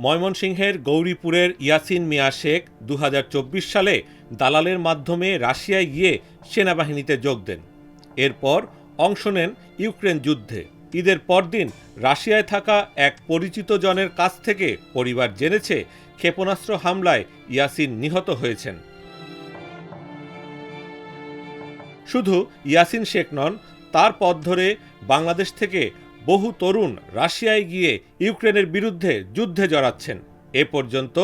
ময়মনসিংহের গৌরীপুরের ইয়াসিন মিয়া শেখ ২০২৪ সালে দালালের মাধ্যমে রাশিয়ায় গিয়ে সেনাবাহিনীতে যোগ দেন। এরপর অংশ নেন ইউক্রেন যুদ্ধে। ঈদের পরদিন রাশিয়ায় থাকা এক পরিচিত জনের কাছ থেকে পরিবার জেনেছে ক্ষেপণাস্ত্র হামলায় ইয়াসিন নিহত হয়েছেন। শুধু ইয়াসিন শেখ নন, তার পথ ধরে বাংলাদেশ থেকে বহু তরুণ রাশিয়ায় গিয়ে ইউক্রেনের বিরুদ্ধে যুদ্ধে জড়াচ্ছেন। এ পর্যন্ত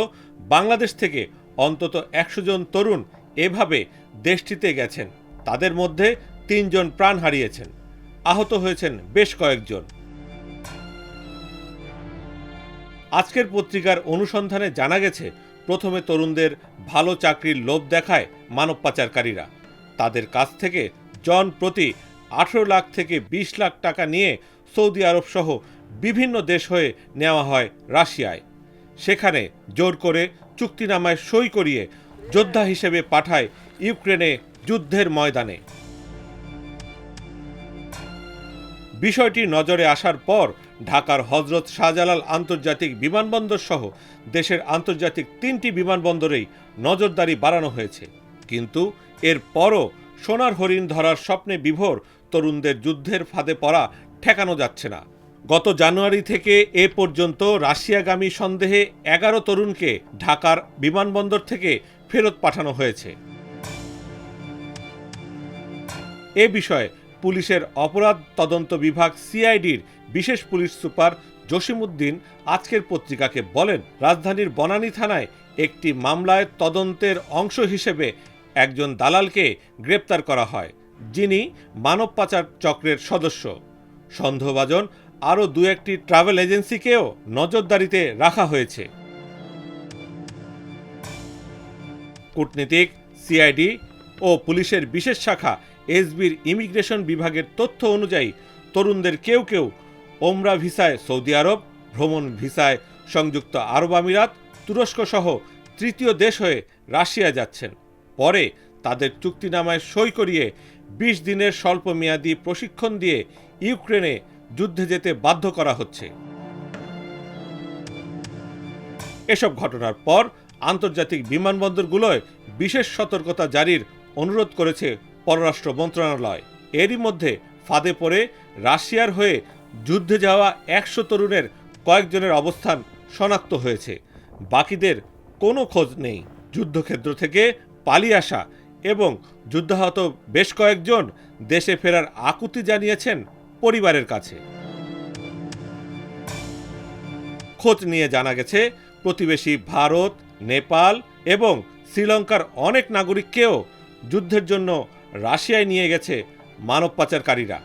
বাংলাদেশ থেকে অন্তত ১০০ জন তরুণ এভাবে দেশটিতে গেছেন। তাদের মধ্যে ৩ জন প্রাণ হারিয়েছেন, আহত হয়েছেন বেশ কয়েকজন। আজকের পত্রিকার অনুসন্ধানে জানা গেছে, প্রথমে তরুণদের ভালো চাকরির লোভ দেখায় মানব পাচারকারীরা। তাদের কাছ থেকে জন প্রতি ১৮ লাখ থেকে ২০ লাখ টাকা নিয়ে সৌদি আরব সহ বিভিন্ন দেশ হয়ে নেওয়া হয় রাশিয়ায়। সেখানে জোর করে চুক্তিনামায় সই করিয়ে যোদ্ধা হিসেবে পাঠায় ইউক্রেনে যুদ্ধের ময়দানে। বিষয়টি নজরে আসার পর ঢাকার হযরত শাহজালাল আন্তর্জাতিক বিমানবন্দর সহ দেশের আন্তর্জাতিক ৩টি বিমানবন্দরেই নজরদারি বাড়ানো হয়েছে। কিন্তু এরপরও সোনার হরিণ ধরার স্বপ্নে বিভোর তরুণদের যুদ্ধের ফাঁদে পড়া ঠেকানো যাচ্ছে না। গত জানুয়ারি থেকে এ পর্যন্ত রাশিয়াগামী সন্দেহে ১১ তরুণকে ঢাকার বিমানবন্দর থেকে ফেরত পাঠানো হয়েছে। এ বিষয়ে পুলিশের অপরাধ তদন্ত বিভাগ সিআইডির বিশেষ পুলিশ সুপার জসিমউদ্দিন আজকের পত্রিকাকে বলেন, রাজধানীর বনানী থানায় একটি মামলায় তদন্তের অংশ হিসেবে একজন দালালকে গ্রেপ্তার করা হয়, যিনি মানব পাচার চক্রের সদস্য। সন্দেহভাজন আরও ২-১টি ট্রাভেল এজেন্সিকেও নজরদারিতে রাখা হয়েছে। কূটনীতিক, সিআইডি ও পুলিশের বিশেষ শাখা এসবির ইমিগ্রেশন বিভাগের তথ্য অনুযায়ী তরুণদের কেউ কেউ ওমরা ভিসায় সৌদি আরব, ভ্রমণ ভিসায় সংযুক্ত আরব আমিরাত, তুরস্ক সহ তৃতীয় দেশ হয়ে রাশিয়া যাচ্ছেন। পরে তাদের চুক্তিনামায় সই করিয়ে ২০ দিনের স্বল্পমেয়াদী প্রশিক্ষণ দিয়ে ইউক্রেনে যুদ্ধে যেতে বাধ্য করা হচ্ছে। এসব ঘটনার পর আন্তর্জাতিক বিমানবন্দরগুলোয় বিশেষ সতর্কতা জারির অনুরোধ করেছে পররাষ্ট্র মন্ত্রণালয়। এরই মধ্যে ফাঁদে পড়ে রাশিয়ার হয়ে যুদ্ধে যাওয়া ১০০ তরুণের কয়েকজনের অবস্থান শনাক্ত হয়েছে, বাকিদের কোনো খোঁজ নেই। যুদ্ধক্ষেত্র থেকে পালিয়ে আসা এবং যুদ্ধাহত বেশ কয়েকজন দেশে ফেরার আকুতি জানিয়েছেন পরিবারের কাছে। খোঁজ নিয়ে জানা গেছে, প্রতিবেশী ভারত, নেপাল এবং শ্রীলঙ্কার অনেক নাগরিককেও যুদ্ধের জন্য রাশিয়ায় নিয়ে গেছে মানব পাচারকারীরা।